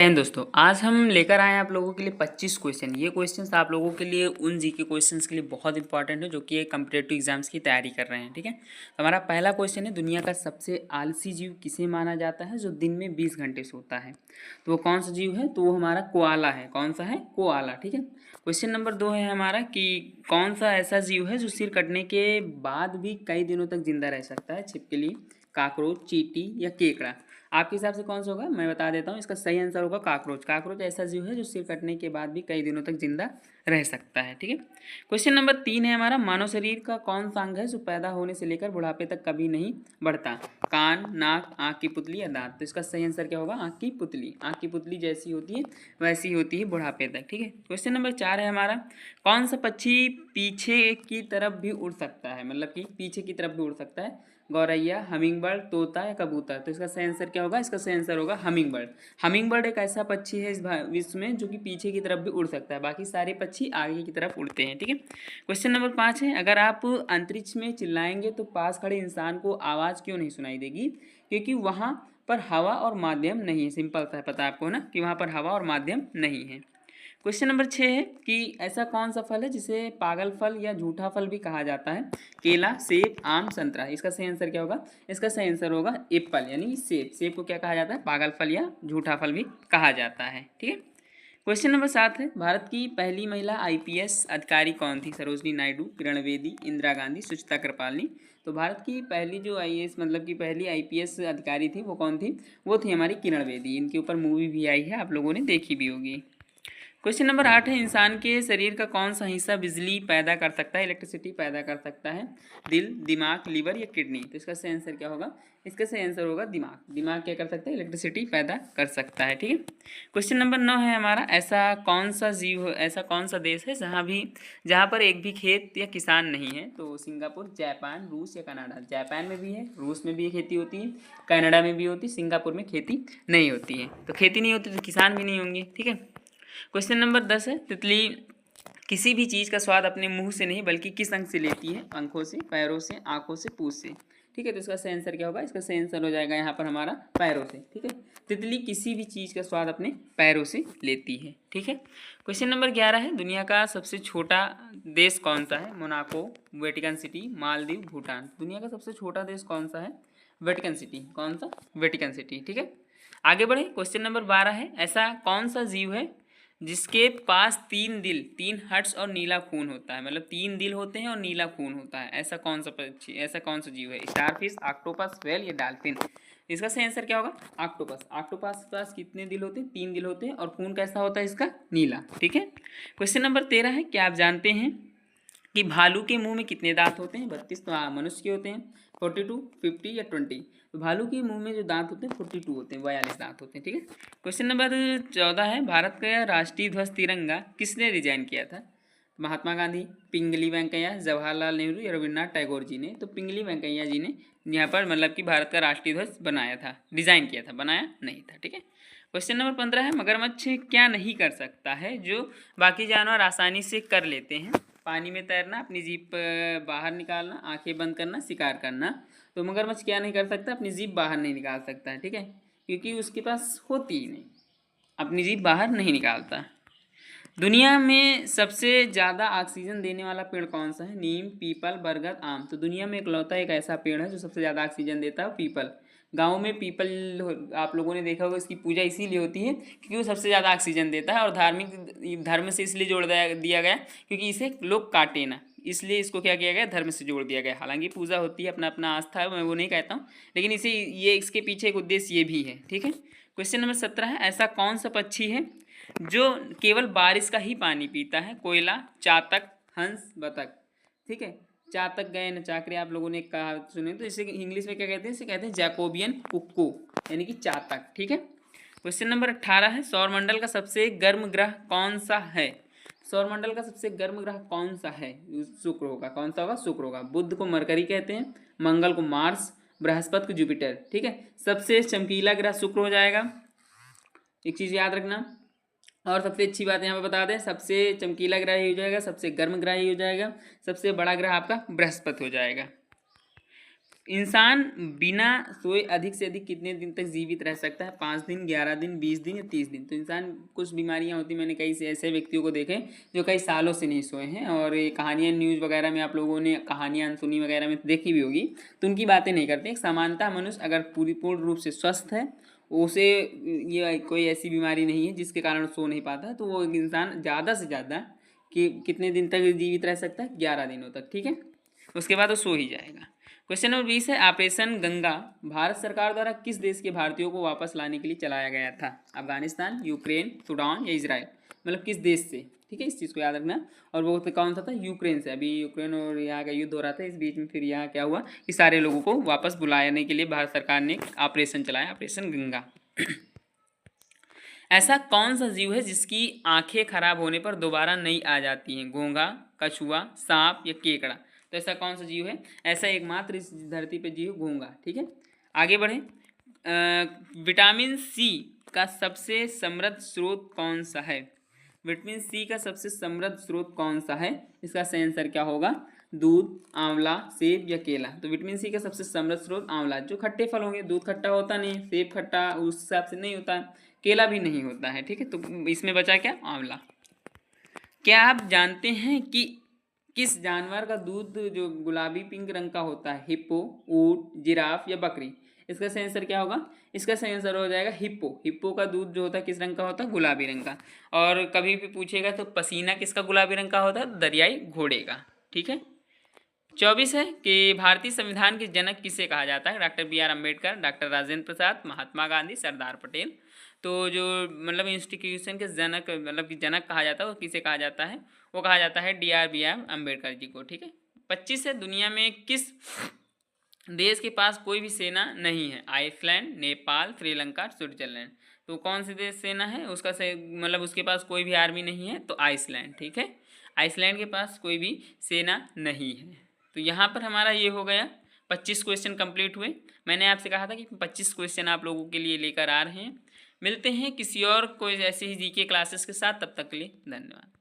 दोस्तों, आज हम लेकर आए हैं आप लोगों के लिए 25 क्वेश्चन। ये क्वेश्चंस आप लोगों के लिए उन जीके क्वेश्चंस के लिए बहुत इंपॉर्टेंट है जो कि कम्पिटेटिव एग्जाम्स की तैयारी कर रहे हैं। ठीक है, तो हमारा पहला क्वेश्चन है, दुनिया का सबसे आलसी जीव किसे माना जाता है जो दिन में 20 घंटे सोता है? तो वो कौन सा जीव है? तो वो हमारा कोआला है। कौन सा है? कोआला। ठीक है। क्वेश्चन नंबर 2 है हमारा कि कौन सा ऐसा जीव है जो सिर कटने के बाद भी कई दिनों तक जिंदा रह सकता है? छिपकली, काकरोच, चींटी या केकड़ा? आपके हिसाब से कौन सा होगा? मैं बता देता हूँ, इसका सही आंसर होगा काकरोच। काकरोच ऐसा जीव है जो सिर कटने के बाद भी कई दिनों तक जिंदा रह सकता है। ठीक है। क्वेश्चन नंबर 3 है हमारा, मानव शरीर का कौन सा अंग है जो पैदा होने से लेकर बुढ़ापे तक कभी नहीं बढ़ता? कान, नाक, आँख की पुतली या दांत? तो इसका सही आंसर क्या होगा? आँख की पुतली। आँख की पुतली जैसी होती है वैसी होती है बुढ़ापे तक। ठीक है। क्वेश्चन नंबर 4 है हमारा, कौन सा पक्षी पीछे की तरफ भी उड़ सकता है? मतलब कि पीछे की तरफ भी उड़ सकता है? गौरैया, हमिंग बर्ड, तोता या कबूतर? तो इसका सही आंसर क्या होगा? इसका सही आंसर होगा हमिंग बर्ड। हमिंग बर्ड एक ऐसा पक्षी है इस विश्व में जो कि पीछे की तरफ भी उड़ सकता है, बाकी सारे पक्षी आगे की तरफ उड़ते हैं। ठीक है। क्वेश्चन नंबर 5 है, अगर आप अंतरिक्ष में चिल्लाएंगे तो पास खड़े इंसान को आवाज़ क्यों नहीं सुनाई देगी? क्योंकि वहाँ पर हवा और माध्यम नहीं है। सिंपल सा पता है आपको ना कि वहाँ पर हवा और माध्यम नहीं है। क्वेश्चन नंबर 6 है कि ऐसा कौन सा फल है जिसे पागल फल या झूठा फल भी कहा जाता है? केला, सेब, आम, संतरा? इसका सही आंसर क्या होगा? इसका सही आंसर होगा एप्पल यानी सेब। सेब को क्या कहा जाता है? पागल फल या झूठा फल भी कहा जाता है। ठीक है। क्वेश्चन नंबर 7 है, भारत की पहली महिला आईपीएस अधिकारी कौन थी? सरोजनी नायडू, किरण बेदी, इंदिरा गांधी, सुचिता कृपालनी? तो भारत की पहली जो आईएएस मतलब कि पहली आईपीएस अधिकारी थी वो कौन थी? वो थी हमारी किरण बेदी। इनके ऊपर मूवी भी आई है, आप लोगों ने देखी भी होगी। क्वेश्चन नंबर 8 है, इंसान के शरीर का कौन सा हिस्सा बिजली पैदा कर सकता है, इलेक्ट्रिसिटी पैदा कर सकता है? दिल, दिमाग, लीवर या किडनी? तो इसका सही आंसर क्या होगा? इसका सही आंसर होगा दिमाग। दिमाग क्या कर सकता है? इलेक्ट्रिसिटी पैदा कर सकता है। ठीक है। क्वेश्चन नंबर 9 है हमारा, ऐसा कौन सा जीव, ऐसा कौन सा देश है जहाँ पर एक भी खेत या किसान नहीं है? तो सिंगापुर, जापान, रूस या कनाडा? जापान में भी है, रूस में भी खेती होती है, कनाडा में भी होती है, सिंगापुर में खेती नहीं होती है। तो खेती नहीं होती तो किसान भी नहीं होंगे। ठीक है। क्वेश्चन नंबर 10 है, तितली किसी भी चीज़ का स्वाद अपने मुंह से नहीं बल्कि किस अंग से लेती है? पंखों से, पैरों से, आंखों से, पूंछ से? ठीक है। तो इसका सही आंसर क्या होगा? इसका सही आंसर हो जाएगा यहाँ पर हमारा पैरों से। ठीक है। तितली किसी भी चीज़ का स्वाद अपने पैरों से लेती है। ठीक है। क्वेश्चन नंबर 11 है, दुनिया का सबसे छोटा देश कौन सा है? Monaco, Vatican city, Maldives, Bhutan? दुनिया का सबसे छोटा देश कौन सा है? Vatican city. कौन सा? Vatican city. ठीक है। आगे बढ़े, क्वेश्चन नंबर 12 है, ऐसा कौन सा जीव है जिसके पास 3 दिल, 3 हर्ट्स और नीला खून होता है? मतलब 3 दिल होते हैं और नीला खून होता है। ऐसा कौन सा पक्षी, ऐसा कौन सा जीव है? स्टारफिश, ऑक्टोपस, व्हेल या डॉल्फिन? इसका सही आंसर क्या होगा? ऑक्टोपस। ऑक्टोपस के पास कितने दिल होते हैं? 3 दिल होते हैं और खून कैसा होता है इसका? नीला। ठीक है। क्वेश्चन नंबर 13 है, क्या आप जानते हैं कि भालू के मुंह में कितने दांत होते हैं? 32 तो मनुष्य के होते हैं, 42, 50 या 20? तो भालू के मुंह में जो दांत होते हैं 42 होते हैं, 42 दांत होते हैं। ठीक है। क्वेश्चन नंबर 14 है, भारत का राष्ट्रीय ध्वज तिरंगा किसने डिजाइन किया था? महात्मा गांधी, पिंगली वेंकैया, जवाहरलाल नेहरू या रविन्द्रनाथ टैगोर जी ने? तो पिंगली वेंकैया जी ने यहाँ पर मतलब कि भारत का राष्ट्रीय ध्वज बनाया था, डिजाइन किया था, बनाया नहीं था। ठीक है। क्वेश्चन नंबर 15 है, मगरमच्छ क्या नहीं कर सकता है जो बाकी जानवर आसानी से कर लेते हैं? पानी में तैरना, अपनी जीभ बाहर निकालना, आंखें बंद करना, शिकार करना? तो मगरमच्छ क्या नहीं कर सकता? अपनी जीभ बाहर नहीं निकाल सकता है। ठीक है, क्योंकि उसके पास होती ही नहीं, अपनी जीभ बाहर नहीं निकालता। दुनिया में सबसे ज़्यादा ऑक्सीजन देने वाला पेड़ कौन सा है? नीम, पीपल, बरगद, आम? तो दुनिया में इकलौता एक ऐसा पेड़ है जो सबसे ज़्यादा ऑक्सीजन देता है, पीपल। गाँव में पीपल आप लोगों ने देखा होगा, इसकी पूजा इसीलिए होती है क्योंकि वो सबसे ज़्यादा ऑक्सीजन देता है, और धार्मिक धर्म से इसलिए जोड़ दिया गया क्योंकि इसे लोग काटे ना, इसलिए इसको क्या किया गया? धर्म से जोड़ दिया गया। हालांकि पूजा होती है, अपना अपना आस्था है, मैं वो नहीं कहता हूँ, लेकिन इसे ये इसके पीछे एक उद्देश्य ये भी है। ठीक है। क्वेश्चन नंबर 17 है, ऐसा कौन सा पक्षी है जो केवल बारिश का ही पानी पीता है? कोयला, चातक, हंस, बतख? ठीक है। चातक गए न चाकरे आप लोगों ने कहा सुने, तो इसे इंग्लिश में क्या कहते हैं? इसे कहते हैं जैकोबियन कुक्कू यानी कि चातक। ठीक है। क्वेश्चन नंबर 18 है, सौरमंडल का सबसे गर्म ग्रह कौन सा है? सौरमंडल का सबसे गर्म ग्रह कौन सा है? शुक्र होगा। कौन सा होगा? शुक्र होगा। बुध को मरकरी कहते हैं, मंगल को मार्स, बृहस्पति को जुपिटर। ठीक है। सबसे चमकीला ग्रह शुक्र हो जाएगा, एक चीज़ याद रखना। और सबसे अच्छी बात यहाँ पे बता दें, सबसे चमकीला ग्रह ही हो जाएगा, सबसे गर्म ग्रह ही हो जाएगा, सबसे बड़ा ग्रह आपका बृहस्पति हो जाएगा। इंसान बिना सोए अधिक से अधिक कितने दिन तक जीवित रह सकता है? 5 दिन, 11 दिन, 20 दिन या 30 दिन। तो इंसान, कुछ बीमारियां होती, मैंने कई से ऐसे व्यक्तियों को देखे जो कई सालों से नहीं सोए हैं, और ये कहानियाँ न्यूज़ वगैरह में आप लोगों ने कहानियाँ सुनी वगैरह में देखी भी होगी, तो उनकी बातें नहीं करते। समानतः मनुष्य अगर पूर्ण रूप से स्वस्थ है, उसे ये कोई ऐसी बीमारी नहीं है जिसके कारण सो नहीं पाता, तो वो इंसान ज़्यादा से ज़्यादा कि कितने दिन तक जीवित रह सकता है? 11 दिनों तक, ठीक है। उसके बाद वो सो ही जाएगा। क्वेश्चन नंबर 20 है, ऑपरेशन गंगा भारत सरकार द्वारा किस देश के भारतीयों को वापस लाने के लिए चलाया गया था? अफगानिस्तान, यूक्रेन, सूडान या इजराइल। मतलब किस देश से, ठीक है, इस चीज़ को याद रखना। और वो तो कौन सा था? यूक्रेन से। अभी यूक्रेन और यहाँ का युद्ध हो रहा था, इस बीच में फिर यहाँ क्या हुआ कि सारे लोगों को वापस बुलाने के लिए भारत सरकार ने ऑपरेशन चलाया, ऑपरेशन गंगा। ऐसा कौन सा जीव है जिसकी आंखें खराब होने पर दोबारा नहीं आ जाती हैं? घोंघा, कछुआ, सांप या केकड़ा। तो ऐसा कौन सा जीव है? ऐसा एकमात्र इस धरती पे जीव घोंघा, ठीक है। आगे बढ़े। विटामिन सी का सबसे समृद्ध स्रोत कौन सा है? विटामिन सी का सबसे समृद्ध स्रोत कौन सा है? इसका सही आंसर क्या होगा? दूध, आंवला, सेब या केला। तो विटामिन सी का सबसे समृद्ध स्रोत आंवला। जो खट्टे फल होंगे, दूध खट्टा होता नहीं, सेब खट्टा उस हिसाब से नहीं होता है, केला भी नहीं होता है, ठीक है। तो इसमें बचा क्या? आंवला। क्या आप जानते हैं कि किस जानवर का दूध जो गुलाबी पिंक रंग का होता है? हिप्पो, ऊंट, जिराफ या बकरी। इसका सही आंसर क्या होगा? इसका सही आंसर हो जाएगा हिप्पो। हिप्पो का दूध जो होता है किस रंग का होता है? गुलाबी रंग का। और कभी भी पूछेगा तो पसीना किसका गुलाबी रंग का होता है? दरियाई घोड़े का, ठीक है। 24 है कि भारतीय संविधान के जनक किसे कहा जाता है? Doctor B R. Ambedkar, doctor Rajendra Prasad, Mahatma Gandhi, Sardar Patel. तो जो मतलब इंस्टीट्यूशन के जनक, मतलब कि जनक कहा जाता है, वो किसे कहा जाता है? वो कहा जाता है डी.आर. बी.आर. अम्बेडकर जी को, ठीक है। 25 है, दुनिया में किस देश के पास कोई भी सेना नहीं है? Iceland, Nepal, Sri Lanka, Switzerland. तो कौन सी देश सेना है उसका से, मतलब उसके पास कोई भी आर्मी नहीं है? तो आइसलैंड, ठीक है। आइसलैंड के पास कोई भी सेना नहीं है। तो यहाँ पर हमारा ये हो गया, 25 क्वेश्चन कंप्लीट हुए। मैंने आपसे कहा था कि 25 क्वेश्चन आप लोगों के लिए लेकर आ रहे हैं। मिलते हैं किसी और कोई ऐसे ही जीके क्लासेस के साथ, तब तक के लिए धन्यवाद।